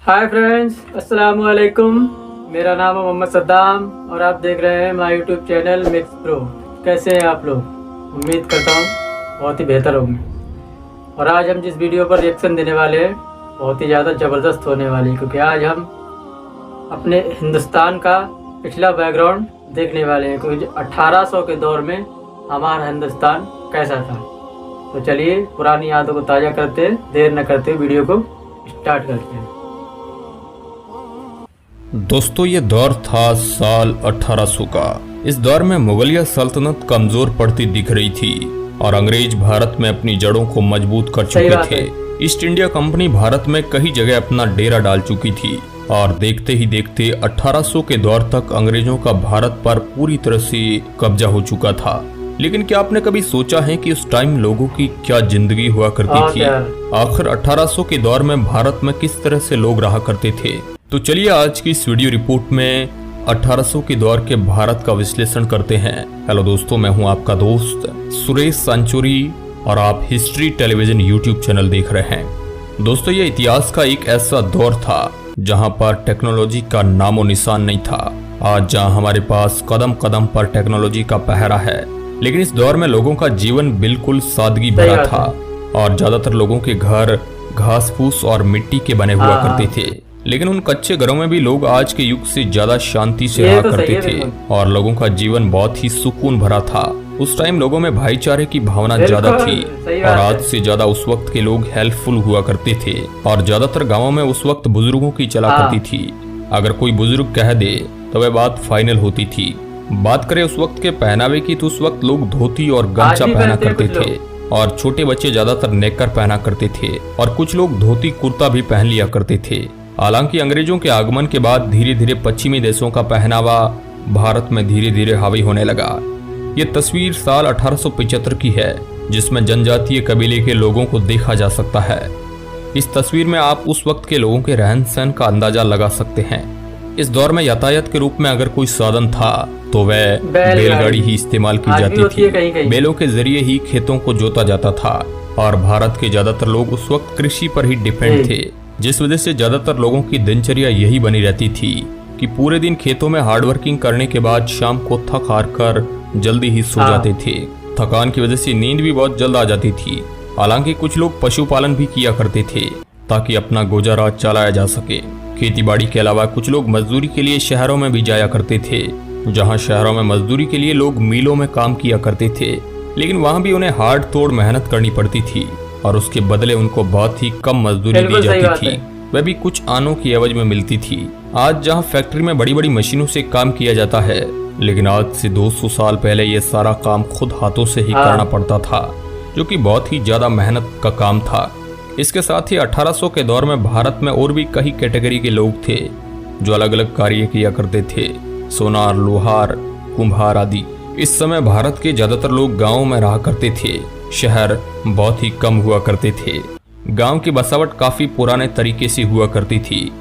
Hi friends, अस्सलाम वालेकुम। मेरा नाम है मोहम्मद सद्दाम और आप देख रहे हैं my YouTube channel mix pro. कैसे हैं आप लोग? उम्मीद करता हूँ बहुत ही बेहतर होंगे। और आज हम जिस वीडियो पर रिएक्शन देने वाले हैं बहुत ही ज़्यादा ज़बरदस्त होने वाली है, क्योंकि आज हम अपने हिंदुस्तान का पिछला बैकग्राउंड देखने वाले हैं, क्योंकि 1800 के दौर में हमारा हिंदुस्तान कैसा था। तो चलिए पुरानी यादों को ताज़ा करते हैं, देर न करते वीडियो को स्टार्ट करते हैं। दोस्तों, ये दौर था साल 1800 का। इस दौर में मुगलिया सल्तनत कमजोर पड़ती दिख रही थी और अंग्रेज भारत में अपनी जड़ों को मजबूत कर चुके थे। ईस्ट इंडिया कंपनी भारत में कई जगह अपना डेरा डाल चुकी थी और देखते ही देखते 1800 के दौर तक अंग्रेजों का भारत पर पूरी तरह से कब्जा हो चुका था। लेकिन क्या आपने कभी सोचा है कि उस टाइम लोगों की क्या जिंदगी हुआ करती थी? आखिर 1800 के दौर में भारत में किस तरह से लोग रहा करते थे? तो चलिए आज की इस वीडियो रिपोर्ट में 1800 के दौर के भारत का विश्लेषण करते हैं। हेलो दोस्तों, मैं हूं आपका दोस्त सुरेश सांचोरी और आप हिस्ट्री टेलीविजन यूट्यूब चैनल देख रहे हैं। दोस्तों, ये इतिहास का एक ऐसा दौर था जहां पर टेक्नोलॉजी का नामो निशान नहीं था। आज जहां हमारे पास कदम कदम पर टेक्नोलॉजी का पहरा है, लेकिन इस दौर में लोगों का जीवन बिल्कुल सादगी भरा था और ज्यादातर लोगों के घर घास फूस और मिट्टी के बने हुआ करते थे। लेकिन उन कच्चे घरों में भी लोग आज के युग से ज्यादा शांति से रहा करते थे और लोगों का जीवन बहुत ही सुकून भरा था। उस टाइम लोगों में भाईचारे की भावना ज्यादा थी और आज से ज्यादा उस वक्त के लोग हेल्पफुल हुआ करते थे और ज्यादातर गाँवों में उस वक्त बुजुर्गों की चला करती थी। अगर कोई बुजुर्ग कह दे तो वह बात फाइनल होती थी। बात करें उस वक्त के पहनावे की तो उस वक्त लोग धोती और गमछा पहना करते थे और छोटे बच्चे ज्यादातर नेकर पहना करते थे और कुछ लोग धोती कुर्ता भी पहन लिया करते थे। हालांकि अंग्रेजों के आगमन के बाद धीरे धीरे पश्चिमी देशों का पहनावा भारत में धीरे धीरे हावी होने लगा। ये तस्वीर साल 1875 की है, जिसमें जनजातीय कबीले के लोगों को देखा जा सकता है। इस तस्वीर में आप उस वक्त के लोगों के रहन सहन का अंदाजा लगा सकते हैं। इस दौर में यातायात के रूप में अगर कोई साधन था तो वह बैलगाड़ी ही इस्तेमाल की जाती थी। बैलों के जरिए ही खेतों को जोता जाता था और भारत के ज्यादातर लोग उस वक्त कृषि पर ही डिपेंड थे, जिस वजह से ज्यादातर लोगों की दिनचर्या यही बनी रहती थी कि पूरे दिन खेतों में हार्डवर्किंग करने के बाद शाम को थक हार कर जल्दी ही सो जाते थे। थकान की वजह से नींद भी बहुत जल्द आ जाती थी। हालांकि कुछ लोग पशुपालन भी किया करते थे ताकि अपना गुजारा चलाया जा सके। खेती बाड़ी के अलावा कुछ लोग मजदूरी के लिए शहरों में भी जाया करते थे, जहाँ शहरों में मजदूरी के लिए लोग मिलों में काम किया करते थे। लेकिन वहाँ भी उन्हें हार्ड तोड़ मेहनत करनी पड़ती थी और उसके बदले उनको बहुत ही कम मजदूरी दी जाती थी, वह भी कुछ आनों की एवज में मिलती थी। आज जहां फैक्ट्री में बड़ी बड़ी मशीनों से काम किया जाता है, लेकिन आज से 200 साल पहले ये सारा काम खुद हाथों से ही करना पड़ता था, जो कि बहुत ही ज्यादा मेहनत का काम था। इसके साथ ही 1800 के दौर में भारत में और भी कई कैटेगरी के लोग थे जो अलग अलग कार्य किया करते थे, सोनार, लोहार, कुम्हार आदि। इस समय भारत के ज्यादातर लोग गाँव में रहा करते थे, शहर बहुत ही कम हुआ करते थे। गांव की बसावट काफी पुराने तरीके से हुआ करती थी।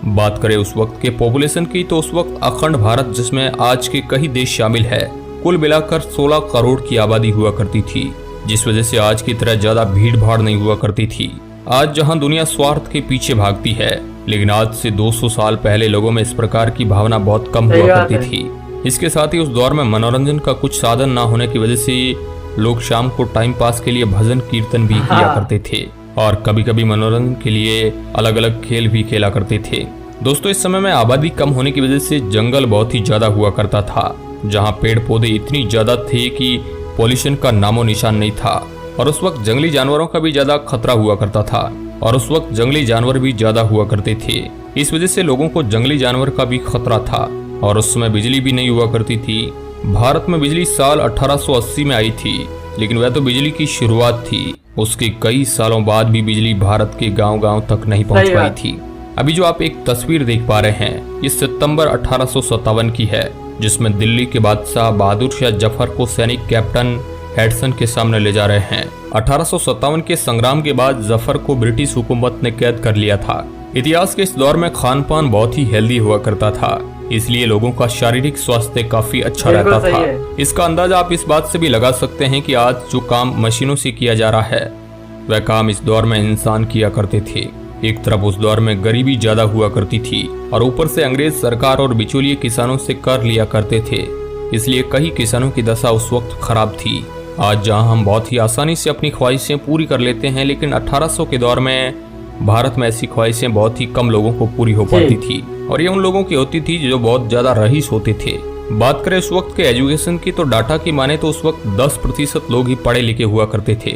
बात करें उस वक्त के पॉपुलेशन की तो उस वक्त अखंड भारत, जिसमें आज के कई देश शामिल है, कुल मिलाकर 16 करोड़ की आबादी हुआ करती थी, जिस वजह से आज की तरह ज्यादा भीड़ भाड़ नहीं हुआ करती थी। आज जहां दुनिया स्वार्थ के पीछे भागती है, लेकिन आज से 200 साल पहले लोगों में इस प्रकार की भावना बहुत कम हुआ करती थी। इसके साथ ही उस दौर में मनोरंजन का कुछ साधन न होने की वजह से लोग शाम को टाइम पास के लिए भजन कीर्तन भी किया करते थे और कभी कभी मनोरंजन के लिए अलग अलग खेल भी खेला करते थे। दोस्तों, इस समय में आबादी कम होने की वजह से जंगल बहुत ही ज्यादा हुआ करता था, जहां पेड़ पौधे इतनी ज्यादा थे कि पॉल्यूशन का नामो निशान नहीं था और उस वक्त जंगली जानवरों का भी ज्यादा खतरा हुआ करता था और उस वक्त जंगली जानवर भी ज्यादा हुआ करते थे। इस वजह से लोगों को जंगली जानवर का भी खतरा था और उस समय बिजली भी नहीं हुआ करती थी। भारत में बिजली साल 1880 में आई थी, लेकिन वह तो बिजली की शुरुआत थी। उसके कई सालों बाद भी बिजली भारत के गांव-गांव तक नहीं पहुंच पाई थी। अभी जो आप एक तस्वीर देख पा रहे हैं, ये सितंबर 1857 की है, जिसमें दिल्ली के बादशाह बहादुर शाह जफर को सैनिक कैप्टन हेडसन के सामने ले जा रहे हैं। 1857 के संग्राम के बाद जफर को ब्रिटिश हुकूमत ने कैद कर लिया था। इतिहास के इस दौर में खान पान बहुत ही हेल्दी हुआ करता था, इसलिए लोगों का शारीरिक स्वास्थ्य काफी अच्छा रहता था। इसका अंदाजा आप इस बात से भी लगा सकते हैं कि आज जो काम मशीनों से किया जा रहा है, वह काम इस दौर में इंसान किया करते थे। एक तरफ उस दौर में गरीबी ज्यादा हुआ करती थी और ऊपर से अंग्रेज सरकार और बिचौलिए किसानों से कर लिया करते थे, इसलिए कई किसानों की दशा उस वक्त खराब थी। आज जहां हम बहुत ही आसानी से अपनी ख्वाहिशें पूरी कर लेते हैं, लेकिन 1800 के दौर में भारत में ऐसी ख्वाहिशें बहुत ही कम लोगों को पूरी हो पाती थी और ये उन लोगों की होती थी जो बहुत ज्यादा रईस होते थे। बात करें उस वक्त के एजुकेशन की तो डाटा की माने तो उस वक्त 10% लोग ही पढ़े लिखे हुआ करते थे।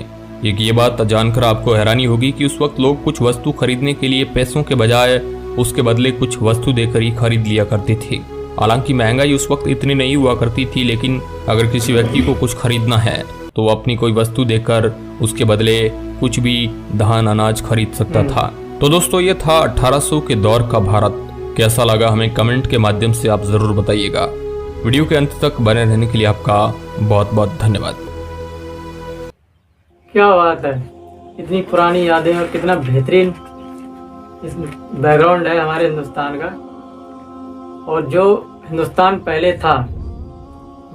एक ये बात जानकर आपको हैरानी होगी कि उस वक्त लोग कुछ वस्तु खरीदने के लिए पैसों के बजाय उसके बदले कुछ वस्तु देकर ही खरीद लिया करते थे। हालांकि महंगाई उस वक्त इतनी नहीं हुआ करती थी, लेकिन अगर किसी व्यक्ति को कुछ खरीदना है तो वो अपनी कोई वस्तु देकर उसके बदले कुछ भी धान अनाज खरीद सकता था। तो दोस्तों ये था 1800 के दौर का भारत। कैसा लगा हमें कमेंट के माध्यम से आप जरूर बताइएगा। वीडियो के अंत तक बने रहने के लिए आपका बहुत बहुत धन्यवाद। क्या बात है, इतनी पुरानी यादें और कितना बेहतरीन इस बैकग्राउंड है हमारे हिंदुस्तान का। और जो हिंदुस्तान पहले था,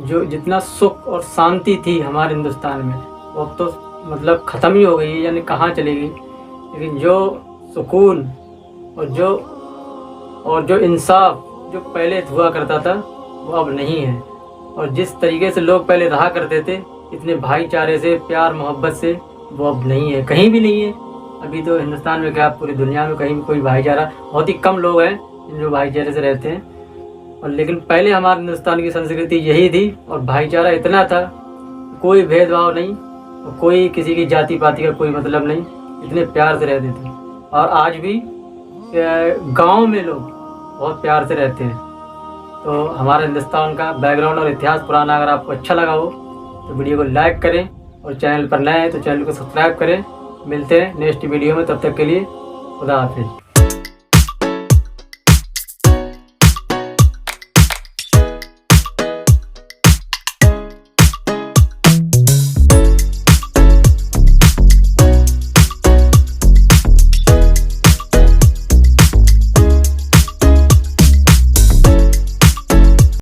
जो जितना सुख और शांति थी हमारे हिंदुस्तान में, वो अब तो मतलब ख़त्म ही हो गई है, यानी कहाँ चली गई। लेकिन जो सुकून और जो इंसाफ जो पहले हुआ करता था वो अब नहीं है। और जिस तरीके से लोग पहले रहा करते थे, इतने भाईचारे से, प्यार मोहब्बत से, वो अब नहीं है, कहीं भी नहीं है। अभी तो हिंदुस्तान में क्या पूरी दुनिया में कहीं भी कोई भाईचारा, बहुत ही कम लोग हैं जो भाईचारे से रहते हैं। और लेकिन पहले हमारे हिंदुस्तान की संस्कृति यही थी और भाईचारा इतना था, कोई भेदभाव नहीं और कोई किसी की जाति पाति का कोई मतलब नहीं, इतने प्यार से रहते थे। और आज भी गाँव में लोग बहुत प्यार से रहते हैं। तो हमारे हिंदुस्तान का बैकग्राउंड और इतिहास पुराना अगर आपको अच्छा लगा हो तो वीडियो को लाइक करें और चैनल पर नए हैं तो चैनल को सब्सक्राइब करें। मिलते हैं नेक्स्ट वीडियो में, तब तक के लिए खुदा हाफिज़।